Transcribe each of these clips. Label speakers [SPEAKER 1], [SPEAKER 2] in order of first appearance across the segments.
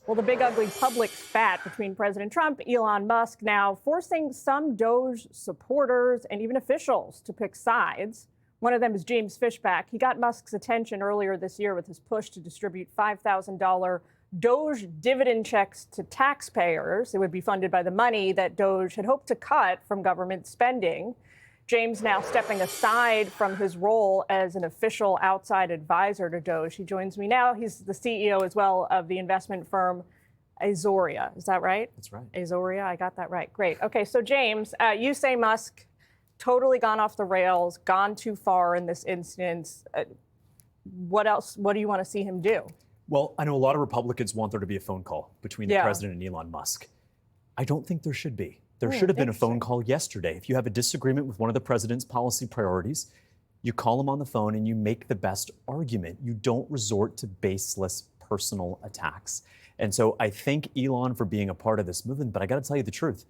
[SPEAKER 1] Well, the big ugly public spat between President Trump, Elon Musk, now forcing some Doge supporters and even officials to pick sides. One of them is James Fishback. He got Musk's attention earlier this year with his push to distribute $5,000 Doge dividend checks to taxpayers. It would be funded by the money that Doge had hoped to cut from government spending. James now stepping aside from his role as an official outside advisor to Doge. He joins me now. He's the CEO as well of the investment firm Azoria. Is that right?
[SPEAKER 2] That's right.
[SPEAKER 1] Azoria, I got that right. Great. Okay, so James, you say Musk totally gone off the rails, gone too far in this instance. What else? What do you want to see him do?
[SPEAKER 2] Well, I know a lot of Republicans want there to be a phone call between the president and Elon Musk. I don't think there should be. There should have been a phone call yesterday. If you have a disagreement with one of the president's policy priorities, you call him on the phone and you make the best argument. You don't resort to baseless personal attacks. And so I thank Elon for being a part of this movement, but I got to tell you the truth.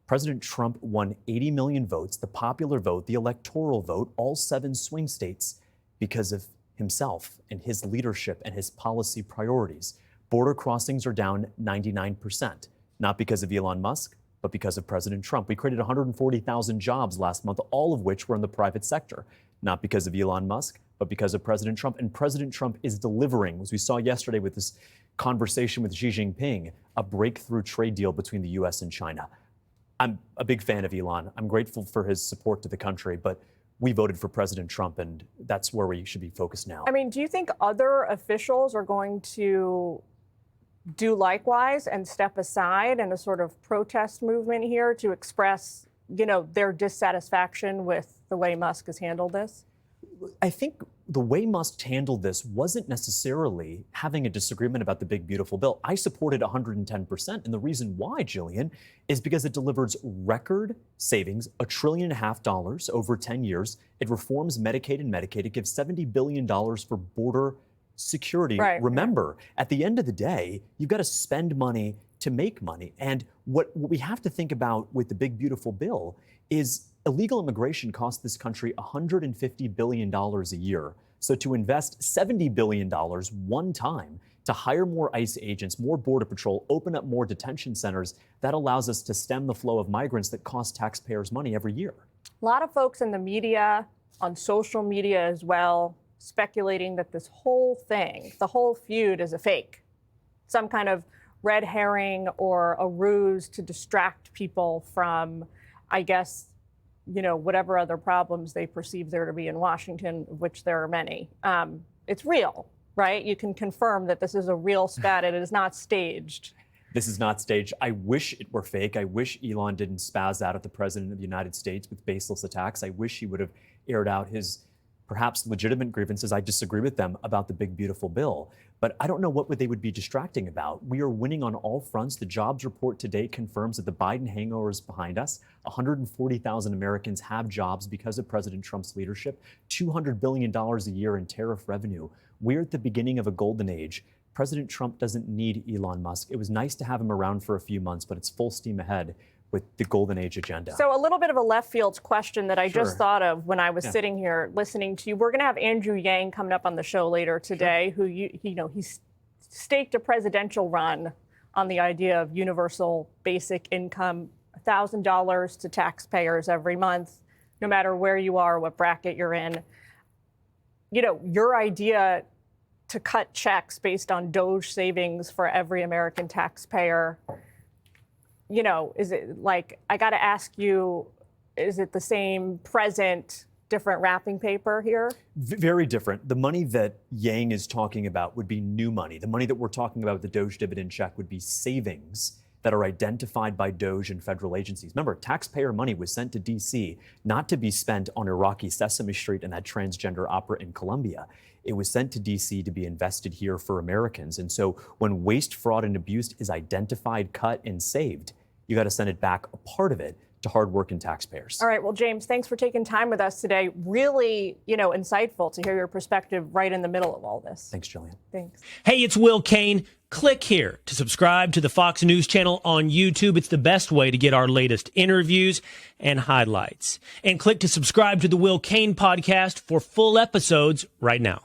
[SPEAKER 2] President Trump won 80 million votes, the popular vote, the electoral vote, all 7 swing states because of himself and his leadership and his policy priorities. Border crossings are down 99%, not because of Elon Musk, but because of President Trump. We created 140,000 jobs last month, all of which were in the private sector, not because of Elon Musk, but because of President Trump. And President Trump is delivering, as we saw yesterday with this conversation with Xi Jinping, a breakthrough trade deal between the U.S. and China. I'm a big fan of Elon. I'm grateful for his support to the country, but we voted for President Trump, and that's where we should be focused now.
[SPEAKER 1] I mean, do you think other officials are going to do likewise and step aside in a sort of protest movement here to express, their dissatisfaction with the way Musk has handled this?
[SPEAKER 2] I think the way Musk handled this wasn't necessarily having a disagreement about the big, beautiful bill. I supported 110%. And the reason why, Jillian, is because it delivers record savings, $1.5 trillion over 10 years. It reforms Medicaid and Medicaid. It gives $70 billion for border security.
[SPEAKER 1] Right.
[SPEAKER 2] Remember, at the end of the day, you've got to spend money to make money. And what we have to think about with the big, beautiful bill is illegal immigration costs this country $150 billion a year. So to invest $70 billion one time to hire more ICE agents, more Border Patrol, open up more detention centers, that allows us to stem the flow of migrants that cost taxpayers money every year.
[SPEAKER 1] A lot of folks in the media, on social media as well, speculating that this whole thing, the whole feud, is a fake, some kind of red herring or a ruse to distract people from, I guess, whatever other problems they perceive there to be in Washington, of which there are many. It's real, right? You can confirm that this is a real spat. It is not staged.
[SPEAKER 2] This is not staged. I wish it were fake. I wish Elon didn't spaz out at the president of the United States with baseless attacks. I wish he would have aired out his perhaps legitimate grievances. I disagree with them about the big, beautiful bill. But I don't know what they would be distracting about. We are winning on all fronts. The jobs report today confirms that the Biden hangover is behind us. 140,000 Americans have jobs because of President Trump's leadership. $200 billion a year in tariff revenue. We're at the beginning of a golden age. President Trump doesn't need Elon Musk. It was nice to have him around for a few months, but it's full steam ahead with the golden age agenda.
[SPEAKER 1] So a little bit of a left field question that I just thought of when I was sitting here listening to you. We're going to have Andrew Yang coming up on the show later today, who he's staked a presidential run on the idea of universal basic income, $1,000 to taxpayers every month, no matter where you are, what bracket you're in. Your idea to cut checks based on Doge savings for every American taxpayer, is it like, I got to ask you, is it the same present, different wrapping paper here?
[SPEAKER 2] Very different. The money that Yang is talking about would be new money. The money that we're talking about with the Doge dividend check would be savings that are identified by Doge and federal agencies. Remember, taxpayer money was sent to D.C. not to be spent on Iraqi Sesame Street and that transgender opera in Colombia. It was sent to D.C. to be invested here for Americans. And so when waste, fraud, and abuse is identified, cut, and saved, you got to send it back, a part of it, to hardworking taxpayers.
[SPEAKER 1] All right. Well, James, thanks for taking time with us today. Really, insightful to hear your perspective right in the middle of all this.
[SPEAKER 2] Thanks, Jillian.
[SPEAKER 1] Thanks.
[SPEAKER 3] Hey, it's Will Cain. Click here to subscribe to the Fox News channel on YouTube. It's the best way to get our latest interviews and highlights. And click to subscribe to the Will Cain podcast for full episodes right now.